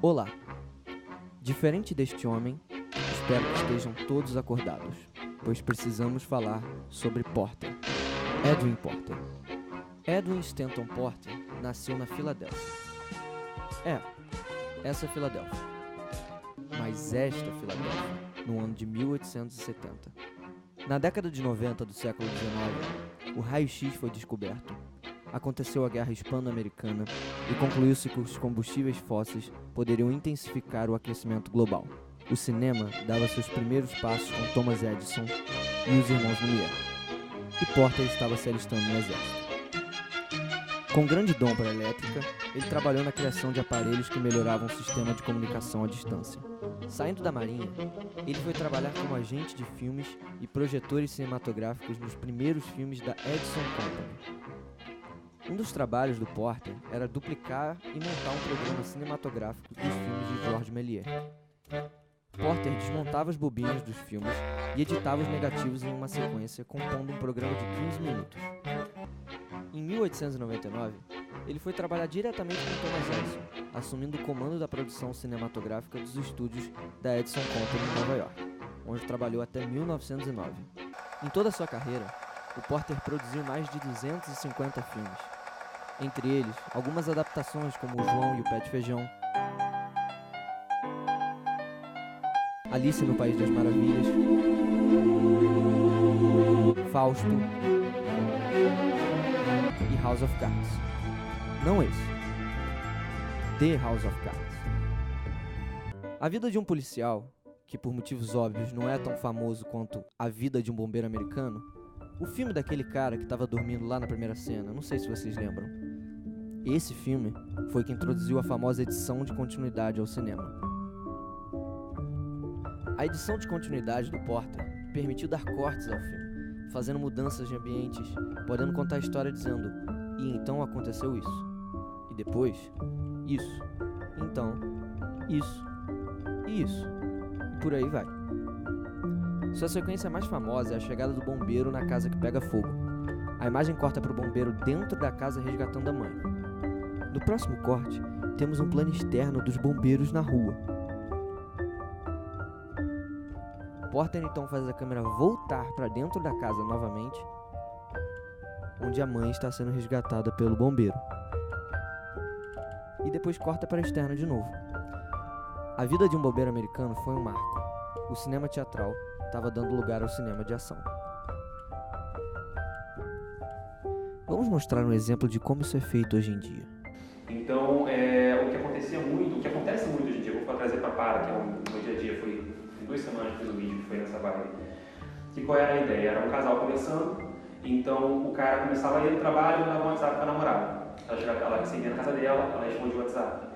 Olá! Diferente deste homem, espero que estejam todos acordados, pois precisamos falar sobre Porter. Edwin Porter. Edwin Stanton Porter nasceu na Filadélfia. Essa Filadélfia. Mas esta Filadélfia, no ano de 1870. Na década de 90 do século XIX, o raio-x foi descoberto. Aconteceu a Guerra Hispano-Americana e concluiu-se que os combustíveis fósseis poderiam intensificar o aquecimento global. O cinema dava seus primeiros passos com Thomas Edison e os irmãos Lumière. E Porter estava se alistando no exército. Com grande dom para a elétrica, ele trabalhou na criação de aparelhos que melhoravam o sistema de comunicação à distância. Saindo da Marinha, ele foi trabalhar como agente de filmes e projetores cinematográficos nos primeiros filmes da Edison Company. Um dos trabalhos do Porter era duplicar e montar um programa cinematográfico dos filmes de Georges Méliès. Porter desmontava as bobinas dos filmes e editava os negativos em uma sequência, compondo um programa de 15 minutos. Em 1899, ele foi trabalhar diretamente com Thomas Edison, assumindo o comando da produção cinematográfica dos estúdios da Edison Company em Nova York, onde trabalhou até 1909. Em toda a sua carreira, o Porter produziu mais de 250 filmes. Entre eles, algumas adaptações como O João e o Pé de Feijão, Alice no País das Maravilhas, Fausto e House of Cards. Não esse. The House of Cards. A vida de um policial, que por motivos óbvios não é tão famoso quanto a vida de um bombeiro americano, o filme daquele cara que estava dormindo lá na primeira cena, não sei se vocês lembram. Esse filme foi que introduziu a famosa edição de continuidade ao cinema. A edição de continuidade do Porter permitiu dar cortes ao filme, fazendo mudanças de ambientes, podendo contar a história dizendo: e então aconteceu isso, e depois, isso, então, isso, e isso, e por aí vai. Sua sequência mais famosa é a chegada do bombeiro na casa que pega fogo. A imagem corta para o bombeiro dentro da casa resgatando a mãe. No próximo corte, temos um plano externo dos bombeiros na rua. Porter então faz a câmera voltar para dentro da casa novamente, onde a mãe está sendo resgatada pelo bombeiro. E depois corta para externo de novo. A vida de um bombeiro americano foi um marco. O cinema teatral estava dando lugar ao cinema de ação. Vamos mostrar um exemplo de como isso é feito hoje em dia. Então, o que acontece muito hoje em dia, eu vou trazer para que é o meu dia a dia, foi em 2 semanas que fiz o vídeo, que foi nessa vibe. Que qual era a ideia? Era um casal conversando, então o cara começava a ir no trabalho e dava um WhatsApp para a namorada. Ela recebia na casa dela, ela respondia o WhatsApp.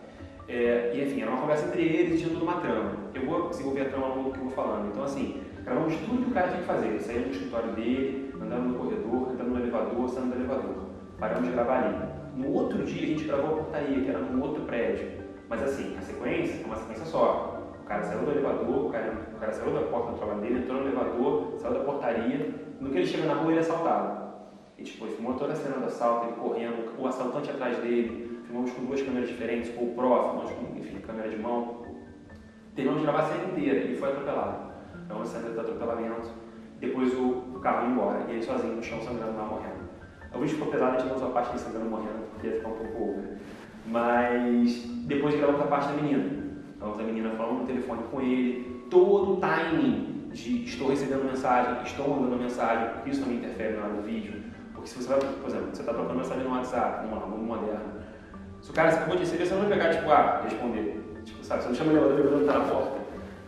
E enfim, era uma conversa entre eles e tinha tudo uma trama. Eu vou desenvolver a trama no que eu vou falando. Então assim, gravamos tudo que o cara tinha que fazer. Saímos do escritório dele, andando no corredor, entrando no elevador, saindo do elevador. Paramos de gravar ali. No outro dia a gente gravou a portaria, que era num outro prédio. Mas assim, a sequência é uma sequência só. O cara saiu do elevador, o cara saiu da porta do trabalho dele, entrou no elevador, saiu da portaria. No que ele chega na rua, ele é assaltado. E tipo, ele filmou toda a cena do assalto, ele correndo, o assaltante atrás dele. Filmamos com 2 câmeras diferentes, com o Pro, filmamos com, enfim, câmera de mão. Terminamos de gravar a cena inteira, ele foi atropelado. Então, a cena do atropelamento, depois o carro ia embora, e ele sozinho no chão, sangrando lá, morrendo. O vídeo ficou pesado, a gente lançou a parte dele sangrando, morrendo, porque ia ficar um pouco over. Mas depois gravamos a parte da menina. Gravamos a menina falando no telefone com ele, todo o timing de estou recebendo mensagem, estou mandando mensagem, porque isso também interfere na hora do vídeo. Porque se você vai, por exemplo, você está trocando mensagem no WhatsApp, no moderno, se o cara acabou de receber, você não vai pegar, responder. Sabe, você não chama ele, ele está na porta.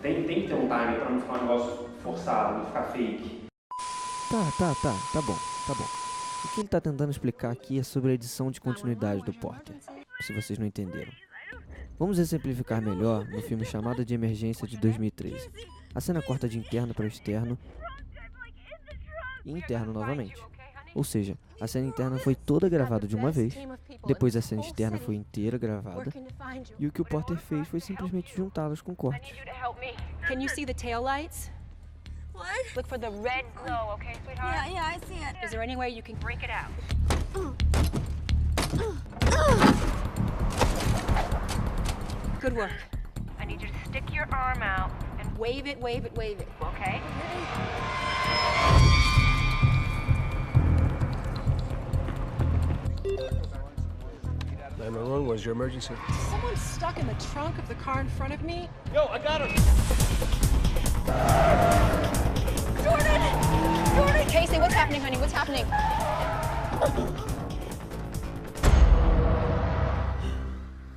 Tem que ter um timing para não ficar um negócio forçado, não ficar fake. Tá bom. O que ele está tentando explicar aqui é sobre a edição de continuidade do Porter, se vocês não entenderam. Vamos exemplificar melhor no filme Chamada de Emergência de 2013. A cena corta de interno para externo e interno novamente. Ou seja, a cena interna foi toda gravada de uma vez, depois a cena externa foi inteira gravada, e o que o Porter fez foi simplesmente juntá-las com cortes. Can you see the taillights? What? Look for the red glow, okay, sweetheart? Yeah, I see it. Is there any way you can break it out? Good work. I need you to stick your arm out and wave it, okay? 911, what is your emergency? Someone's stuck in the trunk of the car in front of me. Yo, I got him! Jordan! Casey, what's happening, honey? What's happening?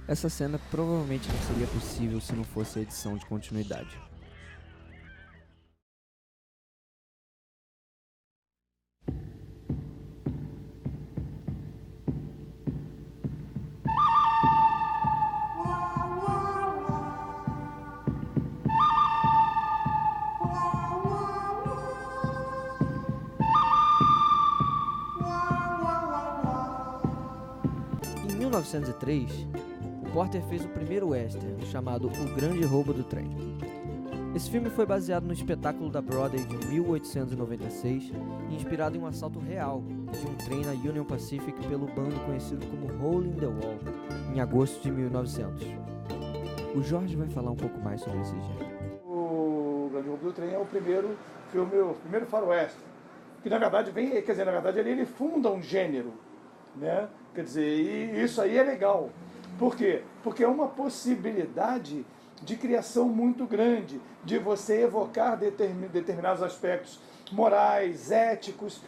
Essa cena provavelmente não seria possível se não fosse a edição de continuidade. Em 1903, o Porter fez o primeiro western, chamado O Grande Roubo do Trem. Esse filme foi baseado no espetáculo da Broadway de 1896 e inspirado em um assalto real de um trem na Union Pacific pelo bando conhecido como Hole in the Wall, em agosto de 1900. O Jorge vai falar um pouco mais sobre esse gênero. O Grande Roubo do Trem é o primeiro filme, o primeiro faroeste, que na verdade ele funda um gênero, né? Quer dizer, e isso aí é legal. Por quê? Porque é uma possibilidade de criação muito grande, de você evocar determinados aspectos morais, éticos,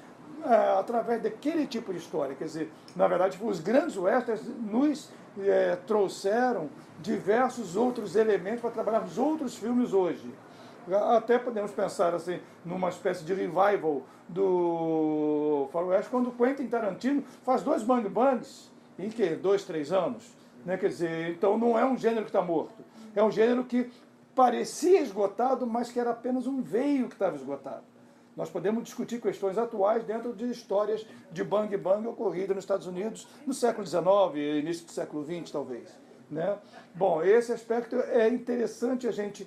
através daquele tipo de história. Quer dizer, na verdade, os grandes westerns nos trouxeram diversos outros elementos para trabalharmos outros filmes hoje. Até podemos pensar assim, numa espécie de revival do faroeste, quando Quentin Tarantino faz 2 bang bangs em 2, 3 anos. Né? Quer dizer, então não é um gênero que está morto. É um gênero que parecia esgotado, mas que era apenas um veio que estava esgotado. Nós podemos discutir questões atuais dentro de histórias de bang bang ocorridas nos Estados Unidos no século XIX, início do século XX, talvez. Né? Bom, esse aspecto é interessante a gente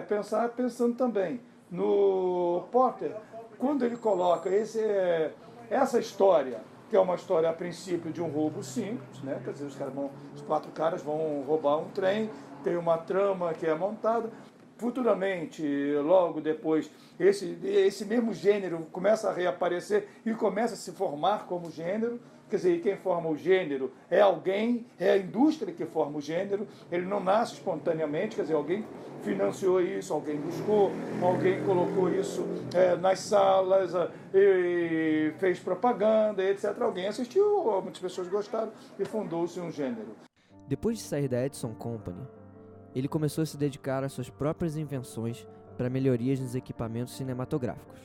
pensar, pensando também no Porter, quando ele coloca essa história, que é uma história a princípio de um roubo simples, né? Quer dizer, os 4 caras vão roubar um trem, tem uma trama que é montada. Futuramente, logo depois, esse mesmo gênero começa a reaparecer e começa a se formar como gênero. Quer dizer, quem forma o gênero é alguém, é a indústria que forma o gênero, ele não nasce espontaneamente, quer dizer, alguém financiou isso, alguém buscou, alguém colocou isso nas salas, e fez propaganda, etc. Alguém assistiu, muitas pessoas gostaram e fundou-se um gênero. Depois de sair da Edison Company, ele começou a se dedicar às suas próprias invenções para melhorias nos equipamentos cinematográficos.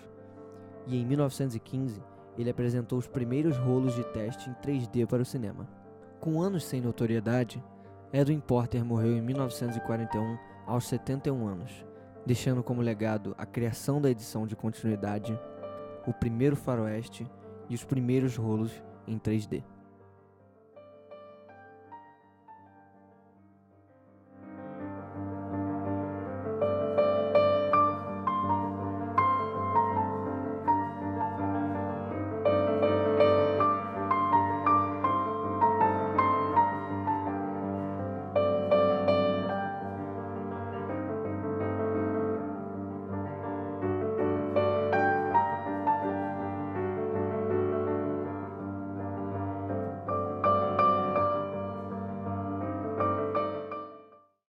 E em 1915, ele apresentou os primeiros rolos de teste em 3D para o cinema. Com anos sem notoriedade, Edwin Porter morreu em 1941 aos 71 anos, deixando como legado a criação da edição de continuidade, o primeiro faroeste e os primeiros rolos em 3D.